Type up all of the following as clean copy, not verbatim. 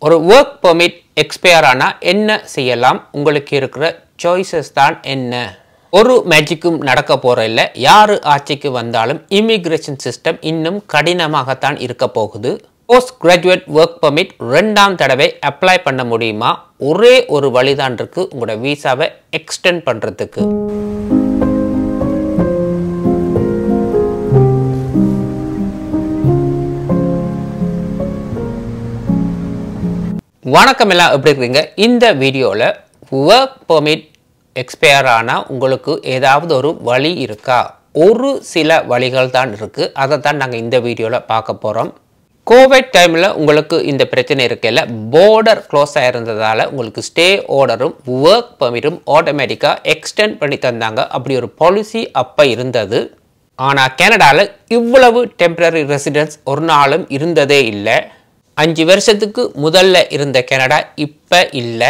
ஒரு work permit expire ஆனா என்ன செய்யலாம் உங்களுக்கு இருக்கிற choices தான் என்ன ஒரு மேஜிக்கும் நடக்க போற இல்ல யாரு ஆட்சிக்கு வந்தாலும் immigration system இன்னும் கடினமாக தான் இருக்க போகுது post graduate work permit இரண்டாம் தடவை அப்ளை பண்ண முடியுமா ஒரே ஒரு வழிதான் இருக்கு உங்க விசாவை எக்ஸ்டெண்ட் பண்றதுக்கு வணக்கம் எல்லாம் எப்படி இருக்கீங்க இந்த வீடியோல work permit expire ஆனா உங்களுக்கு ஏதாவது ஒரு வழி இருக்கா ஒரு சில வழிகள் தான் இருக்கு அத தான் நாங்க இந்த வீடியோல பார்க்க போறோம் கோவிட் டைம்ல உங்களுக்கு இந்த பிரச்சனை இருக்கல border க்ளோஸ் ஆயிருந்ததால உங்களுக்கு ஸ்டே ஆர்டரும் work permitம் ஆட்டோமேட்டிக்கா எக்ஸ்டெண்ட் பண்ணி தந்தாங்க அப்படி ஒரு பாலிசி அப்ப இருந்தது ஆனா கனடால இவ்வளவு டெம்பரரி ரெசிடென்ஸ் ஒரு நாளும் இருந்ததே இல்ல 5 வருஷத்துக்கு முதல்ல இருந்த கனடா இப்ப இல்ல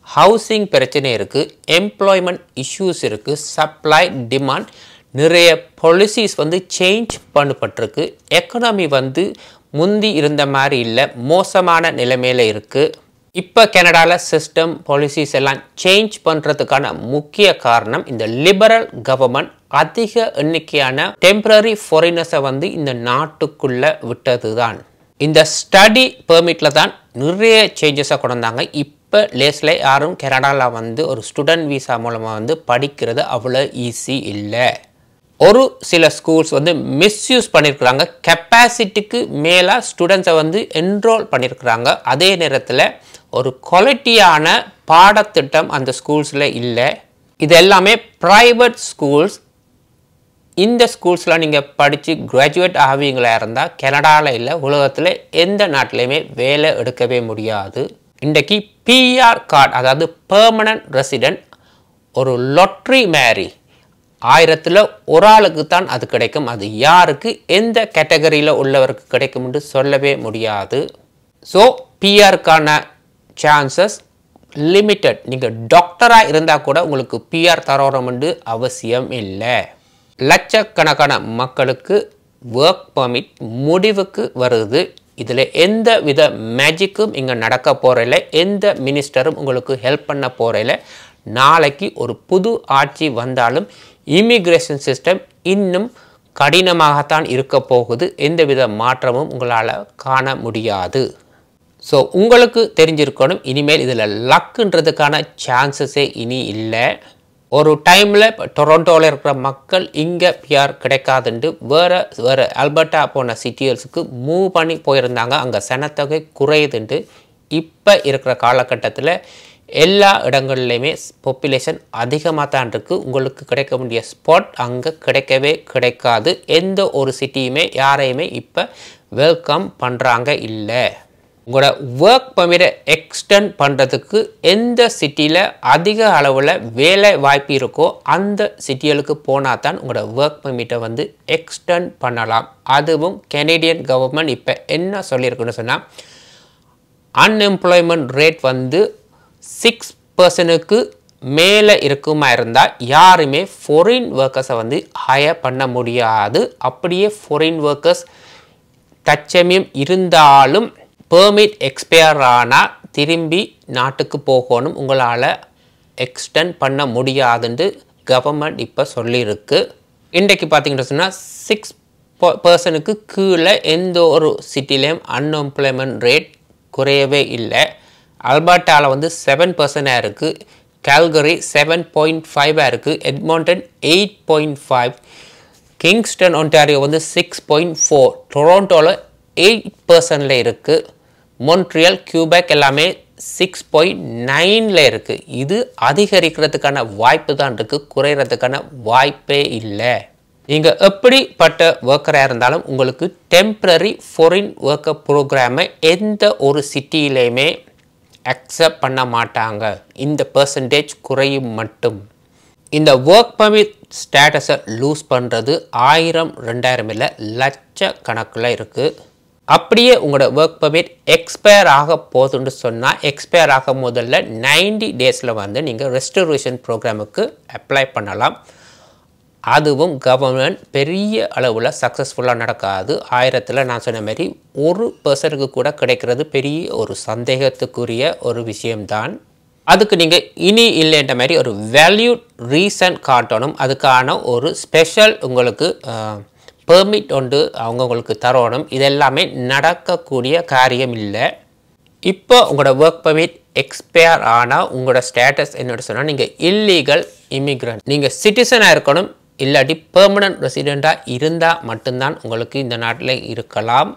ஹவுசிங் பிரச்சனை இருக்கு எம்ப்ளாய்மென்ட் இஷ்யூஸ் இருக்கு சப்ளை டிமாண்ட் நிறைய பாலிசிஸ் வந்து சேஞ்ச் பண்ணப்பட்டிருக்கு எகனாமி வந்து முந்தி இருந்த மாதிரி இல்ல மோசமான நிலைமையில இருக்கு இப்ப கனடால சிஸ்டம் பாலிசிஸ் எல்லாம் சேஞ்ச் பண்றதுக்கான முக்கிய காரணம் இந்த லிபரல் கவர்மெண்ட் அதிக எண்ணிக்கையான டெம்பரரி ஃபாரினர்ஸை வந்து இந்த நாட்டுக்குள்ள விட்டதுதான் இந்த ஸ்டடி பெர்மிட்ல தான் நிறைய சேஞ்சஸை கொண்டு வந்தாங்க இப்போ லேஸ்ல யாரும் கனடால வந்து ஒரு ஸ்டூடெண்ட் விசா மூலமா வந்து படிக்கிறது அவ்வளோ ஈஸி இல்லை ஒரு சில ஸ்கூல்ஸ் வந்து மிஸ்யூஸ் பண்ணியிருக்கிறாங்க கெப்பாசிட்டிக்கு மேலே ஸ்டூடெண்ட்ஸை வந்து என்ரோல் பண்ணியிருக்கிறாங்க அதே நேரத்தில் ஒரு குவாலிட்டியான பாடத்திட்டம் அந்த ஸ்கூல்ஸில் இல்லை இது எல்லாமே ப்ரைவேட் ஸ்கூல்ஸ் இந்த ஸ்கூல்ஸ்ல நீங்க படிச்சு கிராஜுவேட் ஆவீங்களா இருந்தா கனடால இல்ல உலகத்துல எந்த நாட்டிலயுமே வேலை எடுக்கவே முடியாது இன்றைக்கு பிஆர் கார்டு அதாவது பெர்மனன்ட் ரெசிடென்ட் ஒரு லாட்டரி மாதிரி 1000ல் ஒரு ஆளுக்கு தான் அது கிடைக்கும் அது யாருக்கு எந்த கேட்டகரியில உள்ளவருக்கு கிடைக்கும் என்று சொல்லவே முடியாது ஸோ பிஆருக்கான சான்சஸ் லிமிட்டட் நீங்க டாக்டரா இருந்தா கூட உங்களுக்கு பிஆர் தரோம் அவசியம் இல்லை லட்சக்கணக்கான மக்களுக்கு ஒர்க் பர்மிட் முடிவுக்கு வருது இதில் எந்த வித மேஜிக்கும் இங்கே நடக்க போகிறதில்ல எந்த மினிஸ்டரும் உங்களுக்கு ஹெல்ப் பண்ண போகிறதில்ல நாளைக்கு ஒரு புது ஆட்சி வந்தாலும் இமிக்ரேஷன் சிஸ்டம் இன்னும் கடினமாகத்தான் இருக்க போகுது எந்த வித மாற்றமும் உங்களால் காண முடியாது ஸோ உங்களுக்கு தெரிஞ்சிருக்கணும் இனிமேல் இதில் லக்குன்றதுக்கான சான்சஸே இனி இல்லை ஒரு டைமில் டொரண்டோவில் இருக்கிற மக்கள் இங்கே பிஆர் கிடைக்காதுண்டு வேறு ஆல்பர்ட்டா போன சிட்டிஸுக்கு மூவ் பண்ணி போயிருந்தாங்க அங்கே சனத்தொகை குறையுதுண்டு இப்போ இருக்கிற காலகட்டத்தில் எல்லா இடங்கள்லையுமே பாப்புலேஷன் அதிகமாக தான் இருக்குது உங்களுக்கு கிடைக்க வேண்டிய ஸ்பாட் அங்கே கிடைக்கவே கிடைக்காது எந்த ஒரு சிட்டியுமே யாரையுமே இப்போ வெல்கம் பண்ணுறாங்க இல்லை உங்களோட ஒர்க் பர்மிட்டை எக்ஸ்டெண்ட் பண்ணுறதுக்கு எந்த சிட்டியில் அதிக அளவில் வேலை வாய்ப்பு இருக்கோ அந்த சிட்டிகளுக்கு போனால் தான் உங்களோட ஒர்க் பர்மிட்டை வந்து எக்ஸ்டெண்ட் பண்ணலாம் அதுவும் கனேடியன் கவர்மெண்ட் இப்போ என்ன சொல்லியிருக்குன்னு சொன்னால் அன்எம்ப்ளாய்மெண்ட் ரேட் வந்து 6%க்கு மேலே இருக்குமா இருந்தால் யாருமே ஃபாரின் ஒர்க்கர்ஸை வந்து ஹையர் பண்ண முடியாது அப்படியே ஃபாரின் ஒர்க்கர்ஸ் தச்சமயம் இருந்தாலும் பெர்மிட் எக்ஸ்பயர் ஆனால் திரும்பி நாட்டுக்கு போகணும் உங்களால் எக்ஸ்டெண்ட் பண்ண முடியாதுன்னு கவர்மெண்ட் இப்போ சொல்லியிருக்கு இன்றைக்கு பார்த்தீங்கன்னு சொன்னால் 6%க்கு கீழே எந்த ஒரு சிட்டிலையும் அன்எம்ப்ளாய்மெண்ட் ரேட் குறையவே இல்லை அல்பர்ட்டாவில் வந்து 7% இருக்குது கால்கரி 7.5 இருக்குது எட்மாண்டன் 8.5 கிங்ஸ்டன் ஒன்டாரியோ வந்து 6.4 டொரண்டோவில் 8%ல இருக்குது மொன்ட்ரியல் கியூபெக் எல்லாமே 6.9ல இருக்கு இது அதிகரிக்கிறதுக்கான வாய்ப்பு தான் இருக்கு குறைகிறதுக்கான வாய்ப்பே இல்லை நீங்க எப்படிப்பட்ட ஒர்க்கராக இருந்தாலும் உங்களுக்கு டெம்பரரி ஃபாரின் ஒர்க்கர் ப்ரோக்ராமை எந்த ஒரு சிட்டியிலையுமே அக்செப்ட் பண்ண மாட்டாங்க இந்த பெர்சன்டேஜ் குறையும் மட்டும் இந்த ஒர்க் பர்மிட் ஸ்டேட்டஸை லூஸ் பண்ணுறது 1000-2000 இல்லை லட்சக்கணக்கில் இருக்குது அப்படியே உங்களோட ஒர்க் பர்மிட் எக்ஸ்பயர் ஆக போகுதுன்னு சொன்னால் எக்ஸ்பயர் ஆக முதல்ல 90 டேஸில் வந்து நீங்கள் ரெஸ்டரேஷன் ப்ரோக்ராமுக்கு அப்ளை பண்ணலாம் அதுவும் கவர்மெண்ட் பெரிய அளவில் சக்ஸஸ்ஃபுல்லாக நடக்காது. 1000ல் நான் சொன்ன மாதிரி 1% கூட கிடைக்கிறது பெரிய ஒரு சந்தேகத்துக்குரிய ஒரு விஷயம்தான். அதுக்கு நீங்கள் இனி இல்லைன்ற மாதிரி ஒரு வேல்யூட் ரீசன் காட்டணும். அதுக்கான ஒரு ஸ்பெஷல் உங்களுக்கு பெர்மிட் ஒன்று அவங்க உங்களுக்கு தரணும். இதெல்லாமே நடக்கக்கூடிய காரியம் இல்லை. இப்போ உங்களோட ஒர்க் பெர்மிட் எக்ஸ்பயர் ஆனால் உங்களோட ஸ்டேட்டஸ் என்னோட சொன்னால் நீங்கள் இல்லீகல் இமிக்ரண்ட். நீங்கள் சிட்டிசனாக இருக்கணும், இல்லாட்டி பெர்மனன்ட் ரெசிடெண்ட்டாக இருந்தால் மட்டும்தான் உங்களுக்கு இந்த நாட்டில் இருக்கலாம்.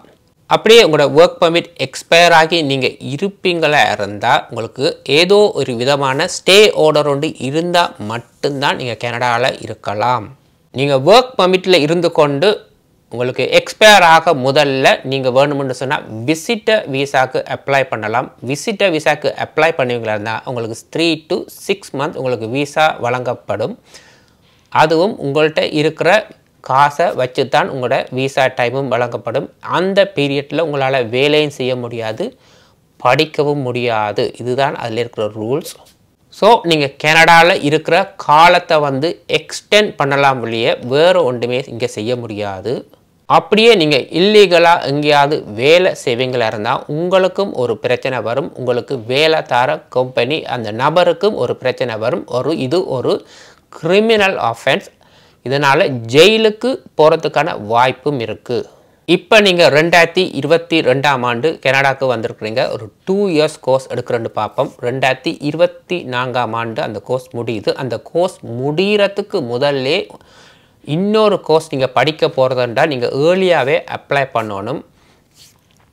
அப்படியே உங்களோட ஒர்க் பெர்மிட் எக்ஸ்பயர் ஆகி நீங்கள் இருப்பீங்களா இருந்தால் உங்களுக்கு ஏதோ ஒரு விதமான ஸ்டே ஆர்டர் ஒன்று இருந்தால் மட்டும்தான் நீங்கள் கனடாவில் இருக்கலாம். நீங்கள் ஒர்க் பெர்மிட்டில் இருந்து கொண்டு உங்களுக்கு எக்ஸ்பயர் ஆக முதல்ல நீங்கள் வேணும்னு சொன்னால் விசிட்டர் விசாவுக்கு அப்ளை பண்ணலாம். விசிட்டர் விசாவுக்கு அப்ளை பண்ணுவீங்களா இருந்தால் உங்களுக்கு 3 to 6 months உங்களுக்கு விசா வழங்கப்படும். அதுவும் உங்கள்கிட்ட இருக்கிற காசை வச்சு தான் உங்களோட விசா டைமும் வழங்கப்படும். அந்த பீரியடில் உங்களால் வேலையும் செய்ய முடியாது, படிக்கவும் முடியாது. இதுதான் அதில் இருக்கிற ரூல்ஸ். ஸோ நீங்கள் கனடாவில் இருக்கிற காலத்தை வந்து எக்ஸ்டெண்ட் பண்ணலாம் வெளியே வேறு ஒன்றுமே இங்கே செய்ய முடியாது. அப்படியே நீங்கள் இல்லீகலாக எங்கேயாவது வேலை செய்வீங்களா இருந்தால் உங்களுக்கும் ஒரு பிரச்சனை வரும். உங்களுக்கு வேலை தர கம்பெனி அந்த நபருக்கும் ஒரு பிரச்சனை வரும். இது ஒரு கிரிமினல் ஆஃபென்ஸ். இதனால் ஜெயிலுக்கு போகிறதுக்கான வாய்ப்பும் இருக்குது. இப்போ நீங்கள் 2022ஆம் ஆண்டு கனடாவுக்கு வந்திருக்கிறீங்க. ஒரு 2 years கோர்ஸ் எடுக்கிறேன்னு பார்ப்போம். 2024ஆம் ஆண்டு அந்த கோர்ஸ் முடியுது. அந்த கோர்ஸ் முடிகிறதுக்கு முதல்லே இன்னொரு கோர்ஸ் நீங்கள் படிக்க போகிறதுன்றா நீங்கள் ஏர்லியாகவே அப்ளை பண்ணணும்.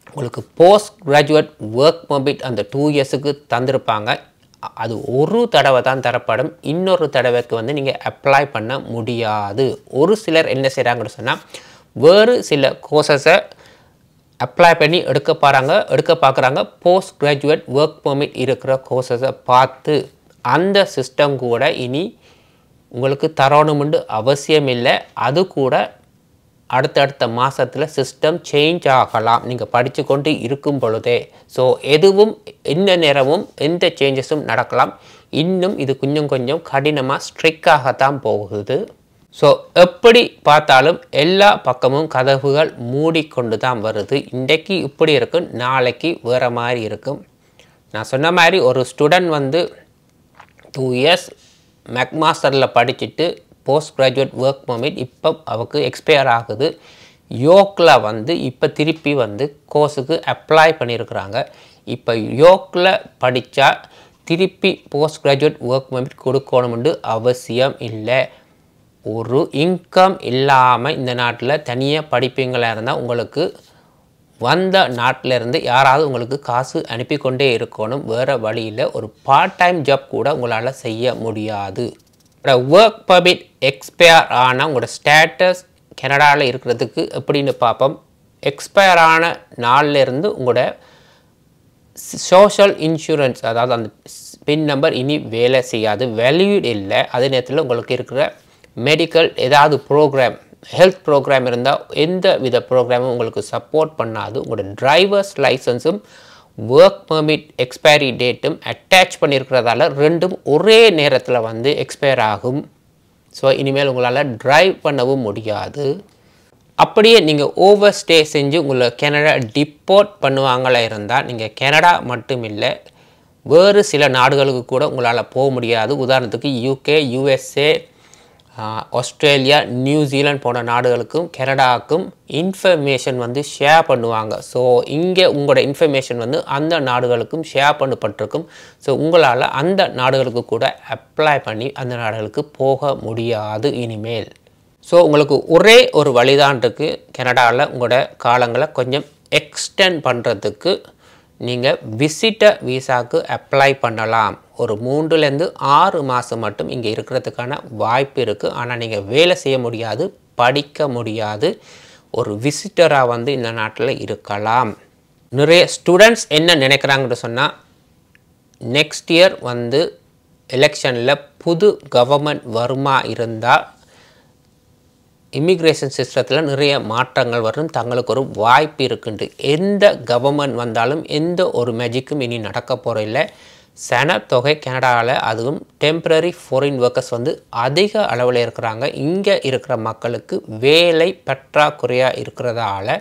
உங்களுக்கு போஸ்ட் கிராஜுவேட் ஒர்க் பெர்மிட் அந்த 2 yearsக்கு தந்திருப்பாங்க. அது ஒரு தடவை தான் தரப்படும். இன்னொரு தடவைக்கு வந்து நீங்கள் அப்ளை பண்ண முடியாது. ஒரு சிலர் என்ன செய்கிறாங்கன்னு சொன்னால் வேறு சில கோர்சஸை அப்ளை பண்ணி எடுக்க பார்க்குறாங்க. போஸ்ட் கிராஜுவேட் ஒர்க் பெர்மிட் இருக்கிற கோர்சஸை பார்த்து அந்த சிஸ்டம் கூட இனி உங்களுக்கு தரணும்னு அவசியம் இல்லை. அது கூட அடுத்தடுத்த மாதத்தில் சிஸ்டம் சேஞ்ச் ஆகலாம் நீங்கள் படித்து கொண்டு இருக்கும் பொழுதே. ஸோ எதுவும் எந்த நேரமும் எந்த சேஞ்சஸும் நடக்கலாம். இன்னும் இது கொஞ்சம் கடினமாக ஸ்ட்ரிக்டாகத்தான் போகுது. ஸோ எப்படி பார்த்தாலும் எல்லா பக்கமும் கதவுகள் மூடிக்கொண்டு தான் வருது. இன்றைக்கு இப்படி இருக்கும், நாளைக்கு வேறு மாதிரி இருக்கும். நான் சொன்ன மாதிரி ஒரு ஸ்டூடெண்ட் வந்து 2 years மெக்மாஸ்டரில் படிச்சுட்டு போஸ்ட் கிராஜுவேட் ஒர்க் பெர்மிட் இப்போ அவருக்கு எக்ஸ்பயர் ஆகுது. யோக்கில் வந்து இப்போ திருப்பி வந்து கோர்ஸுக்கு அப்ளை பண்ணியிருக்கிறாங்க. இப்போ யோக்கில் படித்தா திருப்பி போஸ்ட் கிராஜுவேட் ஒர்க் பெர்மிட் கொடுக்கணும்னு அவசியம் இல்லை. ஒரு இன்கம் இல்லாமல் இந்த நாட்டில் தனியாக படிப்பீங்களா இருந்தால் உங்களுக்கு வந்த நாட்டிலேருந்து யாராவது உங்களுக்கு காசு அனுப்பி கொண்டே இருக்கணும். வேறு வழியில் ஒரு பார்ட் டைம் ஜாப் கூட உங்களால் செய்ய முடியாது. ஒர்க் பெர்மிட் எக்ஸ்பயர் ஆனால் உங்களோட ஸ்டேட்டஸ் கனடாவில் இருக்கிறதுக்கு எப்படின்னு பார்ப்போம். எக்ஸ்பயர் ஆன நாள்லேருந்து உங்களோட சோஷியல் இன்சூரன்ஸ், அதாவது அந்த பின் நம்பர் இனி வேலை செய்யாது, வேல்யூட் இல்லை. அதே நேரத்தில் உங்களுக்கு இருக்கிற மெடிக்கல் ஏதாவது ப்ரோக்ராம், ஹெல்த் ப்ரோக்ராம் இருந்தால் எந்த வித ப்ரோக்ராமும் உங்களுக்கு சப்போர்ட் பண்ணாது. உங்களோட டிரைவர்ஸ் லைசன்ஸும் ஒர்க் பெர்மிட் எக்ஸ்பைரி டேட்டும் அட்டாச் பண்ணியிருக்கிறதால ரெண்டும் ஒரே நேரத்தில் வந்து எக்ஸ்பயர் ஆகும். ஸோ இனிமேல் உங்களால் டிரைவ் பண்ணவும் முடியாது. அப்படியே நீங்கள் ஓவர் ஸ்டே செஞ்சு உங்களை கனடா டிப்போர்ட் பண்ணுவாங்களா இருந்தால் நீங்கள் கனடா மட்டும் இல்லை வேறு சில நாடுகளுக்கு கூட உங்களால் போக முடியாது. உதாரணத்துக்கு UK, USA, ஆஸ்திரேலியா, நியூசிலாந்து போன்ற நாடுகளுக்கும் கனடாவுக்கும் இன்ஃபர்மேஷன் வந்து ஷேர் பண்ணுவாங்க. ஸோ இங்கே உங்களோட இன்ஃபர்மேஷன் வந்து அந்த நாடுகளுக்கும் ஷேர் பண்ணப்பட்டிருக்கும். ஸோ உங்களால் அந்த நாடுகளுக்கு கூட அப்ளை பண்ணி அந்த நாடுகளுக்கு போக முடியாது இனிமேல். ஸோ உங்களுக்கு ஒரே ஒரு வழிதான் இருக்குது கனடாவில் உங்களோட காலங்களை கொஞ்சம் எக்ஸ்டெண்ட் பண்ணுறதுக்கு. நீங்கள் விசிட்டர் விசாவுக்கு அப்ளை பண்ணலாம். ஒரு 3 to 6 மாதம் மட்டும் இங்கே இருக்கிறதுக்கான வாய்ப்பு இருக்குது. ஆனால் நீங்கள் வேலை செய்ய முடியாது, படிக்க முடியாது. ஒரு விசிட்டராக வந்து இந்த நாட்டில் இருக்கலாம். நிறைய ஸ்டூடெண்ட்ஸ் என்ன நினைக்கிறாங்கன்னு சொன்னால் நெக்ஸ்ட் இயர் வந்து எலெக்ஷனில் புது கவர்மெண்ட் வருமா இருந்தால் இமிக்ரேஷன் சிஸ்டத்தில் நிறைய மாற்றங்கள் வரும், தங்களுக்கு ஒரு வாய்ப்பு இருக்குண்டு. எந்த கவர்மெண்ட் வந்தாலும் எந்த ஒரு மேஜிக்கும் இனி நடக்க போகிற இல்லை. சனத்தொகை கனடாவில் அதுவும் டெம்பரரி ஃபாரின் ஒர்க்கர்ஸ் வந்து அதிக அளவில் இருக்கிறாங்க. இங்கே இருக்கிற மக்களுக்கு வேலை பற்றாக்குறையாக இருக்கிறதால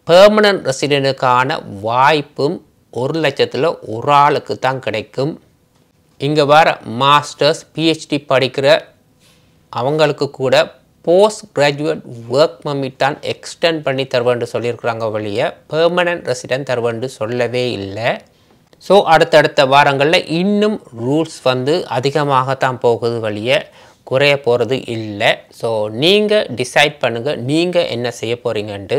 பெர்மனன்ட் ரெசிடென்ட்டுக்கான வாய்ப்பும் 1 லட்சத்தில் ஒரு ஆளுக்கு தான் கிடைக்கும். இங்கே வர மாஸ்டர்ஸ் PhD படிக்கிற அவங்களுக்கு கூட போஸ்ட் கிராஜுவேட் ஒர்க் பர்மிட் தான் எக்ஸ்டெண்ட் பண்ணி தருவேன்னு சொல்லியிருக்கிறாங்க. வழியை பெர்மனன்ட் ரெசிடென்ட் தருவேன்னு சொல்லவே இல்லை. ஸோ அடுத்தடுத்த வாரங்களில் இன்னும் ரூல்ஸ் வந்து அதிகமாகத்தான் போகுது, வழியை குறைய போகிறது இல்லை. ஸோ நீங்கள் டிசைட் பண்ணுங்கள் நீங்கள் என்ன செய்ய போகிறீங்கன்ட்டு.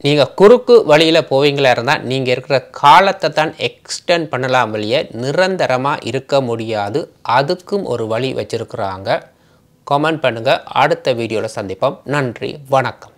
நீங்கள் குறுக்கு வழியில் போவீங்களா இருந்தால் நீங்கள் இருக்கிற காலத்தை தான் எக்ஸ்டெண்ட் பண்ணலாம், வழியை நிரந்தரமாக இருக்க முடியாது. அதுக்கும் ஒரு வழி வச்சுருக்குறாங்க. கமெண்ட் பண்ணுங்கள். அடுத்த வீடியோவில் சந்திப்போம். நன்றி, வணக்கம்.